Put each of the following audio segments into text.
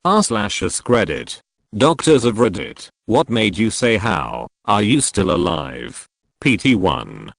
r/AskReddit. Doctors of Reddit, what made you say how? Are you still alive? PT1.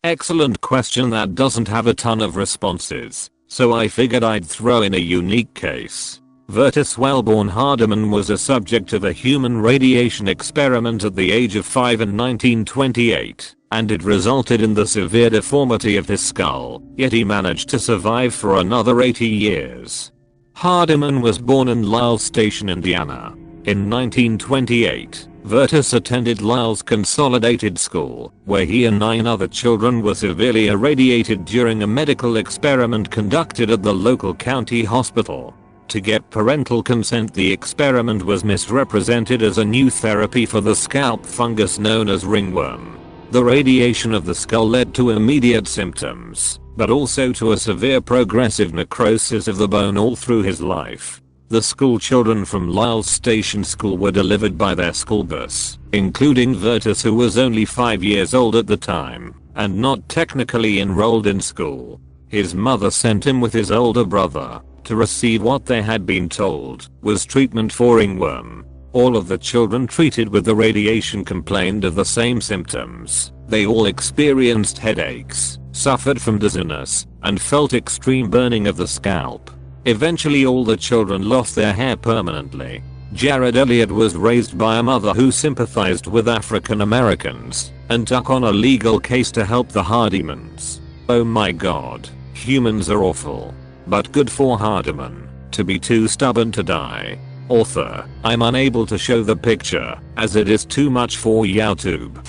Excellent question that doesn't have a ton of responses, so I figured I'd throw in a unique case. Virtus Wellborn Hardiman was a subject of a human radiation experiment at the age of 5 in 1928, and it resulted in the severe deformity of his skull, yet he managed to survive for another 80 years. Hardiman was born in Lisle Station, Indiana. In 1928, Virtus attended Lisle's Consolidated School, where he and 9 other children were severely irradiated during a medical experiment conducted at the local county hospital. To get parental consent, the experiment was misrepresented as a new therapy for the scalp fungus known as ringworm. The radiation of the skull led to immediate symptoms, but also to a severe progressive necrosis of the bone all through his life. The school children from Lisle Station School were delivered by their school bus, including Virtus, who was only 5 years old at the time, and not technically enrolled in school. His mother sent him with his older brother to receive what they had been told was treatment for ringworm. All of the children treated with the radiation complained of the same symptoms. They all experienced headaches, suffered from dizziness, and felt extreme burning of the scalp. Eventually all the children lost their hair permanently. Jared Elliott was raised by a mother who sympathized with African Americans and took on a legal case to help the Hardimans. Oh my god, humans are awful. But good for Hardiman to be too stubborn to die. Author, I'm unable to show the picture as it is too much for YouTube.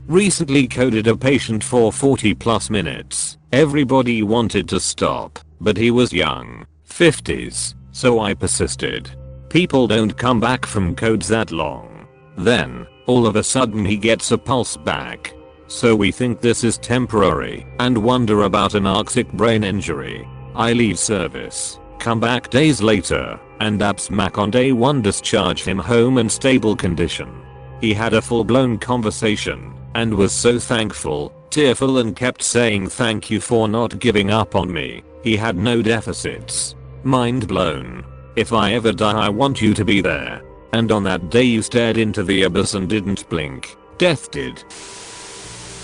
Recently coded a patient for 40+ minutes. Everybody wanted to stop, but he was young, 50s, so I persisted. People don't come back from codes that long. Then, all of a sudden he gets a pulse back. So we think this is temporary and wonder about an Arctic brain injury. I leave service, come back days later, and AppSmack on day 1 discharge him home in stable condition. He had a full-blown conversation and was so thankful, tearful, and kept saying thank you for not giving up on me. He had no deficits. Mind blown. If I ever die I want you to be there. And on that day you stared into the abyss and didn't blink. Death did.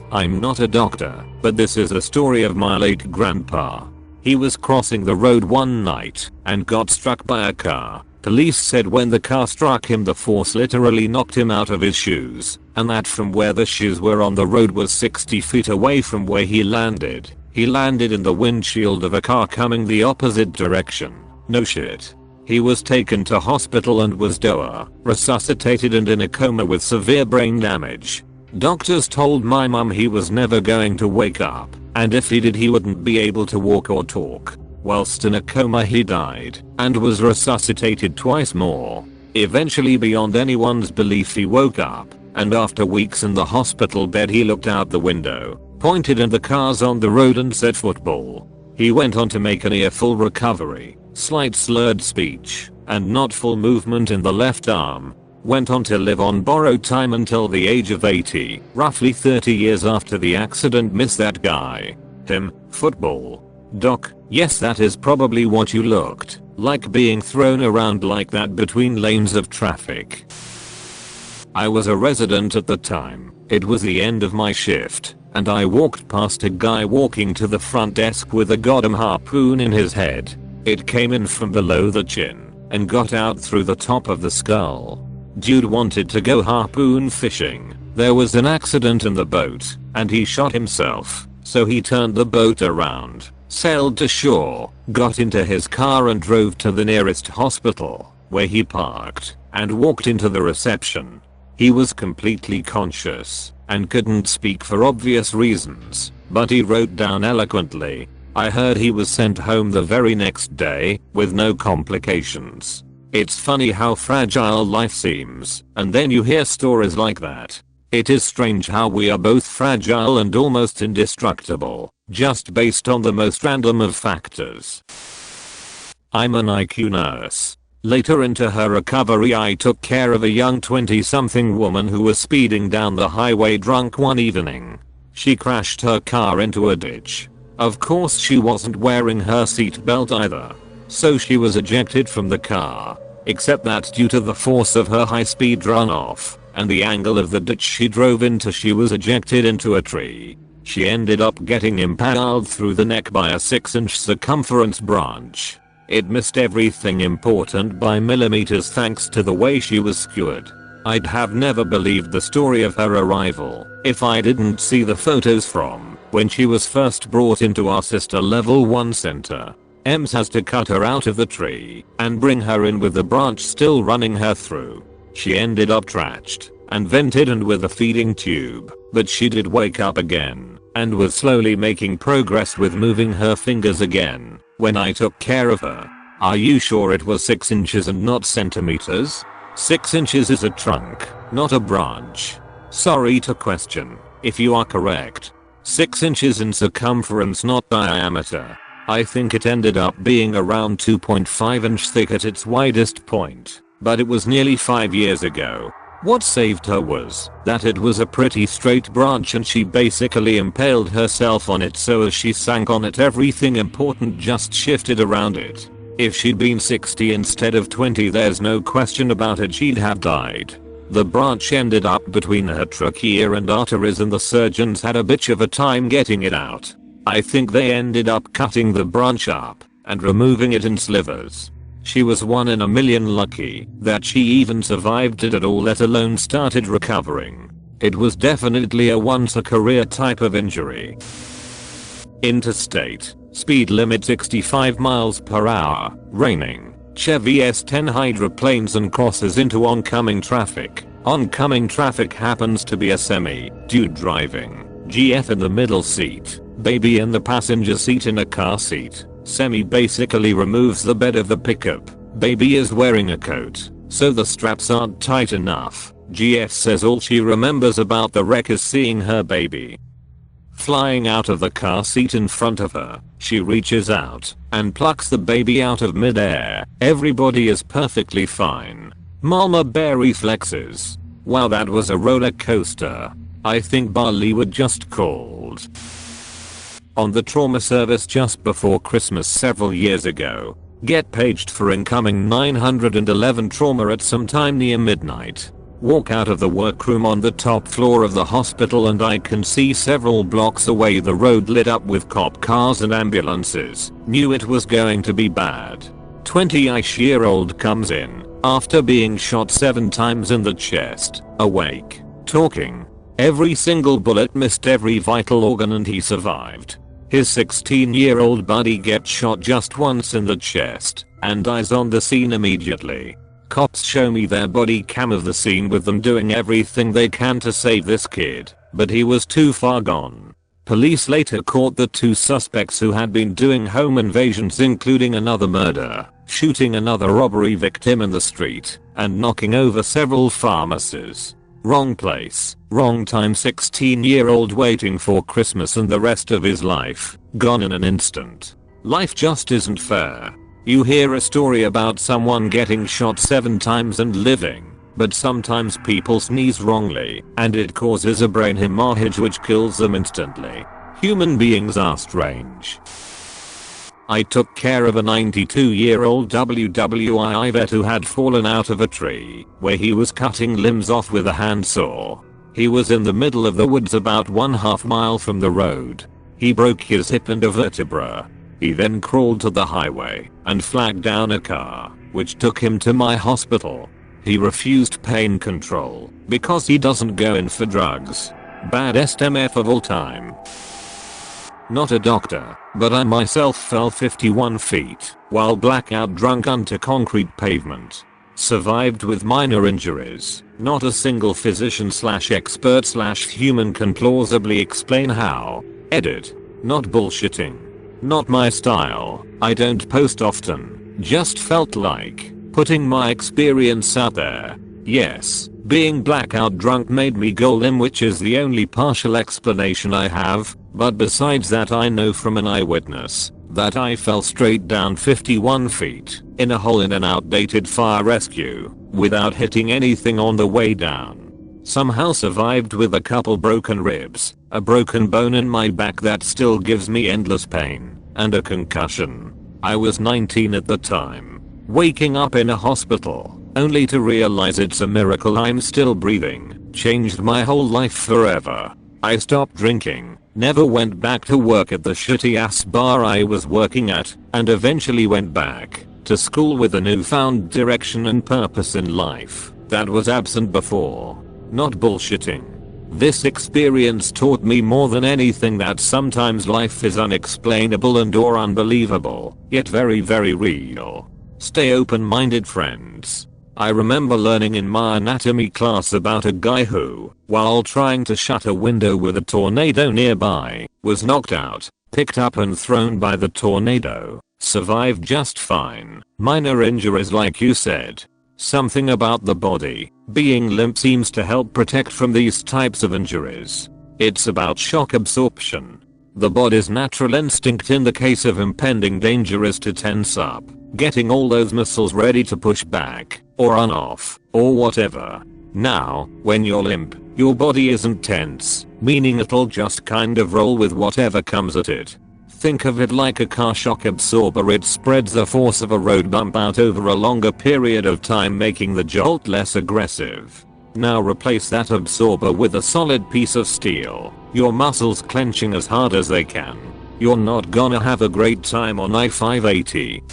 I'm not a doctor, but this is a story of my late grandpa. He was crossing the road one night and got struck by a car. Police said when the car struck him the force literally knocked him out of his shoes, and that from where the shoes were on the road was 60 feet away from where he landed. He landed in the windshield of a car coming the opposite direction. No shit. He was taken to hospital and was DOA, resuscitated and in a coma with severe brain damage. Doctors told my mum he was never going to wake up, and if he did he wouldn't be able to walk or talk. Whilst in a coma he died, and was resuscitated twice more. Eventually beyond anyone's belief he woke up, and after weeks in the hospital bed he looked out the window, pointed at the cars on the road and said football. He went on to make a near full recovery, slight slurred speech, and not full movement in the left arm. Went on to live on borrowed time until the age of 80, roughly 30 years after the accident. Miss that guy. Him, football. Doc, yes, that is probably what you looked like, being thrown around like that between lanes of traffic. I was a resident at the time. It was the end of my shift, and I walked past a guy walking to the front desk with a goddamn harpoon in his head. It came in from below the chin and got out through the top of the skull. Dude wanted to go harpoon fishing. There was an accident in the boat, and he shot himself, so he turned the boat around, sailed to shore, got into his car and drove to the nearest hospital, where he parked, and walked into the reception. He was completely conscious, and couldn't speak for obvious reasons, but he wrote down eloquently. I heard he was sent home the very next day, with no complications. It's funny how fragile life seems, and then you hear stories like that. It is strange how we are both fragile and almost indestructible, just based on the most random of factors. I'm an IQ nurse. Later into her recovery I took care of a young 20-something woman who was speeding down the highway drunk one evening. She crashed her car into a ditch. Of course she wasn't wearing her seatbelt either. So she was ejected from the car. Except that due to the force of her high-speed runoff and the angle of the ditch she drove into, she was ejected into a tree. She ended up getting impaled through the neck by a 6-inch circumference branch. It missed everything important by millimeters thanks to the way she was skewered. I'd have never believed the story of her arrival if I didn't see the photos from when she was first brought into our sister level 1 center. EMS has to cut her out of the tree and bring her in with the branch still running her through. She ended up trached and vented and with a feeding tube, but she did wake up again and was slowly making progress with moving her fingers again when I took care of her. Are you sure it was 6 inches and not centimeters? 6 inches is a trunk, not a branch. Sorry to question if you are correct. 6 inches in circumference, not diameter. I think it ended up being around 2.5 inch thick at its widest point, but it was nearly 5 years ago. What saved her was that it was a pretty straight branch and she basically impaled herself on it, so as she sank on it everything important just shifted around it. If she'd been 60 instead of 20, there's no question about it, she'd have died. The branch ended up between her trachea and arteries and the surgeons had a bitch of a time getting it out. I think they ended up cutting the branch up and removing it in slivers. She was 1 in a million lucky that she even survived it at all, let alone started recovering. It was definitely a once a career type of injury. Interstate, speed limit 65 miles per hour, raining. Chevy S10 hydroplanes and crosses into oncoming traffic. Oncoming traffic happens to be a semi, dude driving, GF in the middle seat, baby in the passenger seat in a car seat. Semi basically removes the bed of the pickup. Baby is wearing a coat, so the straps aren't tight enough. GF says all she remembers about the wreck is seeing her baby flying out of the car seat in front of her. She reaches out and plucks the baby out of midair. Everybody is perfectly fine. Mama bear reflexes. Wow, that was a roller coaster. I think Bollywood just called. On the trauma service just before Christmas several years ago. Get paged for incoming 911 trauma at some time near midnight. Walk out of the workroom on the top floor of the hospital and I can see several blocks away the road lit up with cop cars and ambulances. Knew it was going to be bad. 20-ish-year-old comes in after being shot 7 times in the chest, awake, talking. Every single bullet missed every vital organ and he survived. His 16-year-old buddy gets shot just once in the chest and dies on the scene immediately. Cops show me their body cam of the scene with them doing everything they can to save this kid, but he was too far gone. Police later caught the 2 suspects who had been doing home invasions, including another murder, shooting another robbery victim in the street, and knocking over several pharmacies. Wrong place, wrong time. 16-year-old waiting for Christmas and the rest of his life gone in an instant. Life just isn't fair. You hear a story about someone getting shot 7 times and living, but sometimes people sneeze wrongly and it causes a brain hemorrhage which kills them instantly. Human beings are strange. I took care of a 92-year-old WWII vet who had fallen out of a tree where he was cutting limbs off with a handsaw. He was in the middle of the woods about 1/2 mile from the road. He broke his hip and a vertebra. He then crawled to the highway and flagged down a car, which took him to my hospital. He refused pain control because he doesn't go in for drugs. Baddest MF of all time. Not a doctor, but I myself fell 51 feet while blackout drunk onto concrete pavement. Survived with minor injuries. Not a single physician/expert/human can plausibly explain how. Edit. Not bullshitting. Not my style. I don't post often. Just felt like putting my experience out there. Yes, being blackout drunk made me go limp, which is the only partial explanation I have, but besides that I know from an eyewitness that I fell straight down 51 feet in a hole in an outdated fire rescue without hitting anything on the way down. Somehow survived with a couple broken ribs, a broken bone in my back that still gives me endless pain, and a concussion. I was 19 at the time. Waking up in a hospital, only to realize it's a miracle I'm still breathing, changed my whole life forever. I stopped drinking, never went back to work at the shitty ass bar I was working at, and eventually went back to school with a newfound direction and purpose in life that was absent before. Not bullshitting. This experience taught me more than anything that sometimes life is unexplainable and or unbelievable, yet very very real. Stay open-minded, friends. I remember learning in my anatomy class about a guy who, while trying to shut a window with a tornado nearby, was knocked out, picked up and thrown by the tornado, survived just fine. Minor injuries like you said. Something about the body being limp seems to help protect from these types of injuries. It's about shock absorption. The body's natural instinct in the case of impending danger is to tense up, getting all those muscles ready to push back, or on off, or whatever. Now, when you're limp, your body isn't tense, meaning it'll just kind of roll with whatever comes at it. Think of it like a car shock absorber. It spreads the force of a road bump out over a longer period of time, making the jolt less aggressive. Now replace that absorber with a solid piece of steel, your muscles clenching as hard as they can. You're not gonna have a great time on I-580.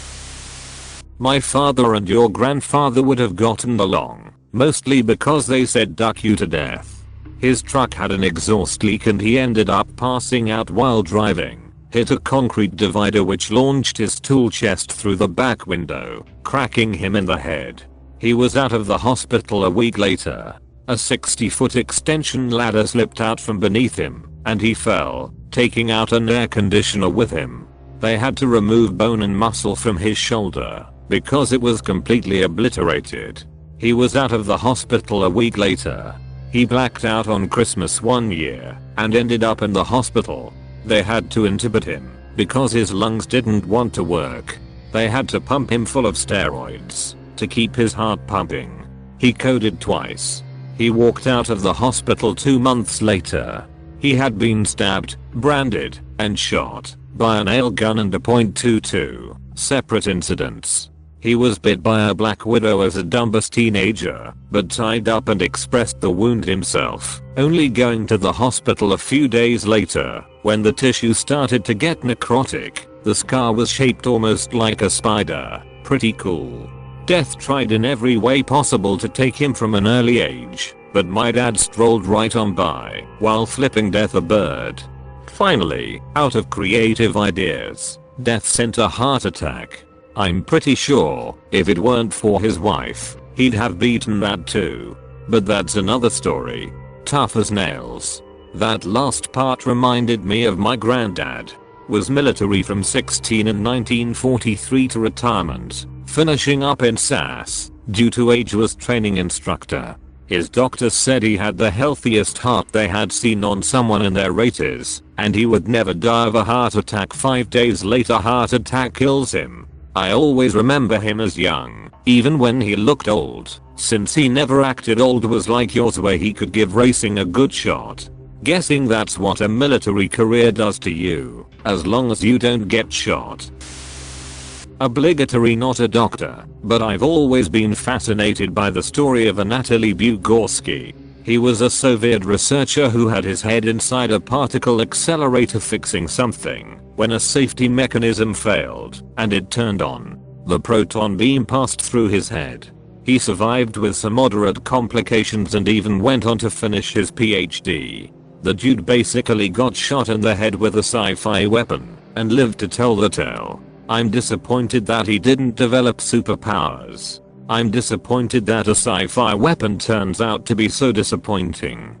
My father and your grandfather would have gotten along, mostly because they said duck you to death. His truck had an exhaust leak and he ended up passing out while driving. Hit a concrete divider which launched his tool chest through the back window, cracking him in the head. He was out of the hospital a week later. A 60-foot extension ladder slipped out from beneath him, and he fell, taking out an air conditioner with him. They had to remove bone and muscle from his shoulder, because it was completely obliterated. He was out of the hospital a week later. He blacked out on Christmas one year, and ended up in the hospital. They had to intubate him, because his lungs didn't want to work. They had to pump him full of steroids, to keep his heart pumping. He coded twice. He walked out of the hospital 2 months later. He had been stabbed, branded, and shot by a nail gun and a .22, separate incidents. He was bit by a black widow as a dumbass teenager, but tied up and expressed the wound himself, only going to the hospital a few days later. When the tissue started to get necrotic, the scar was shaped almost like a spider. Pretty cool. Death tried in every way possible to take him from an early age, but my dad strolled right on by while flipping Death a bird. Finally, out of creative ideas, Death sent a heart attack. I'm pretty sure, if it weren't for his wife, he'd have beaten that too. But that's another story. Tough as nails. That last part reminded me of my granddad. Was military from 16 in 1943 to retirement, finishing up in SAS, due to age was training instructor. His doctor said he had the healthiest heart they had seen on someone in their 80s, and he would never die of a heart attack. 5 days later, heart attack kills him. I always remember him as young, even when he looked old, since he never acted old. Was like yours, where he could give racing a good shot. Guessing that's what a military career does to you, as long as you don't get shot. Obligatory, not a doctor, but I've always been fascinated by the story of Anatoly Bugorsky. He was a Soviet researcher who had his head inside a particle accelerator fixing something, when a safety mechanism failed, and it turned on. The proton beam passed through his head. He survived with some moderate complications and even went on to finish his PhD. The dude basically got shot in the head with a sci-fi weapon, and lived to tell the tale. I'm disappointed that he didn't develop superpowers. I'm disappointed that a sci-fi weapon turns out to be so disappointing.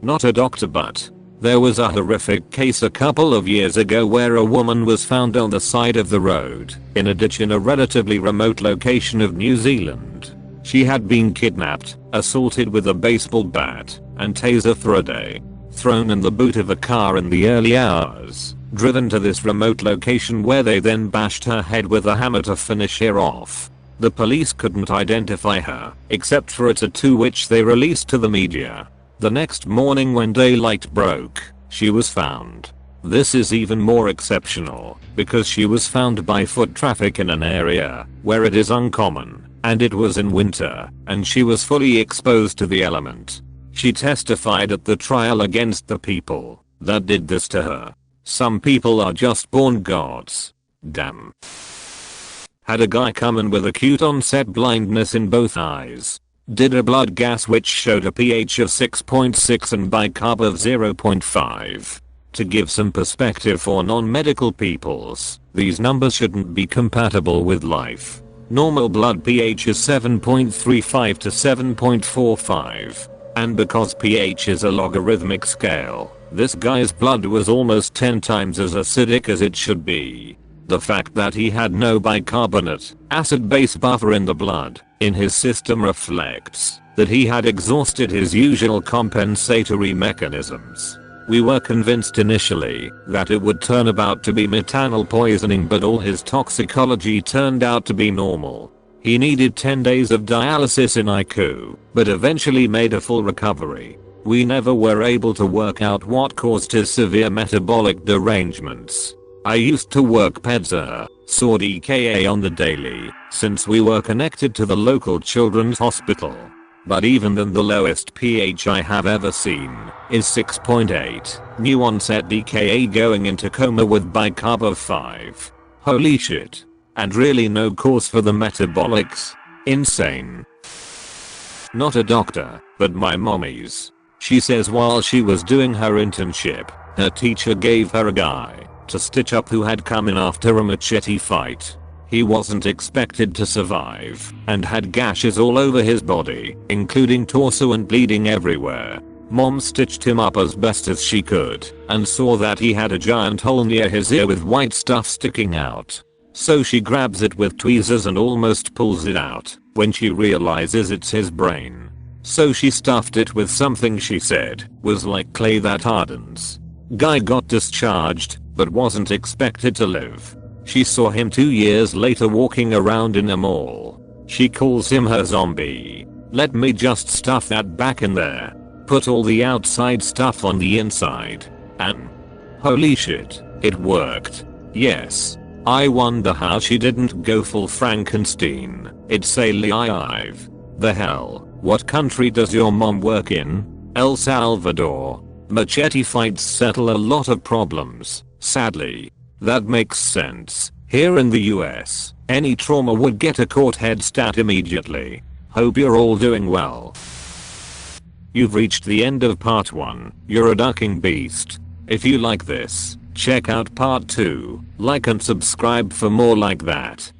Not a doctor, but there was a horrific case a couple of years ago where a woman was found on the side of the road, in a ditch in a relatively remote location of New Zealand. She had been kidnapped, assaulted with a baseball bat, and taser for a day. Thrown in the boot of a car in the early hours, driven to this remote location where they then bashed her head with a hammer to finish her off. The police couldn't identify her, except for a tattoo which they released to the media. The next morning when daylight broke, she was found. This is even more exceptional because she was found by foot traffic in an area where it is uncommon, and it was in winter, and she was fully exposed to the element. She testified at the trial against the people that did this to her. Some people are just born gods. Damn. Had a guy come in with acute onset blindness in both eyes. Did a blood gas which showed a pH of 6.6 and bicarb of 0.5. To give some perspective for non-medical peoples, these numbers shouldn't be compatible with life. Normal blood pH is 7.35 to 7.45. And because pH is a logarithmic scale, this guy's blood was almost 10 times as acidic as it should be. The fact that he had no bicarbonate, acid-base buffer in the blood, in his system reflects that he had exhausted his usual compensatory mechanisms. We were convinced initially that it would turn out to be methanol poisoning, but all his toxicology turned out to be normal. He needed 10 days of dialysis in ICU, but eventually made a full recovery. We never were able to work out what caused his severe metabolic derangements. I used to work PEDSA, saw DKA on the daily, since we were connected to the local children's hospital. But even then, the lowest pH I have ever seen is 6.8, new onset DKA going into coma with bicarb of 5. Holy shit. And really no cause for the metabolics. Insane. Not a doctor, but my mommy's. She says while she was doing her internship, her teacher gave her a guy to stitch up who had come in after a machete fight. He wasn't expected to survive and had gashes all over his body, including torso and bleeding everywhere. Mom stitched him up as best as she could and saw that he had a giant hole near his ear with white stuff sticking out. So she grabs it with tweezers and almost pulls it out when she realizes it's his brain. So she stuffed it with something she said was like clay that hardens. Guy got discharged but wasn't expected to live. She saw him 2 years later walking around in a mall. She calls him her zombie. Let me just stuff that back in there. Put all the outside stuff on the inside. And holy shit, it worked. Yes. I wonder how she didn't go full Frankenstein. It's alive. The hell, what country does your mom work in? El Salvador. Machete fights settle a lot of problems, sadly. That makes sense. Here in the US, any trauma would get a court head stat immediately. Hope you're all doing well. You've reached the end of part 1. You're a ducking beast. If you like this, check out part 2, like and subscribe for more like that.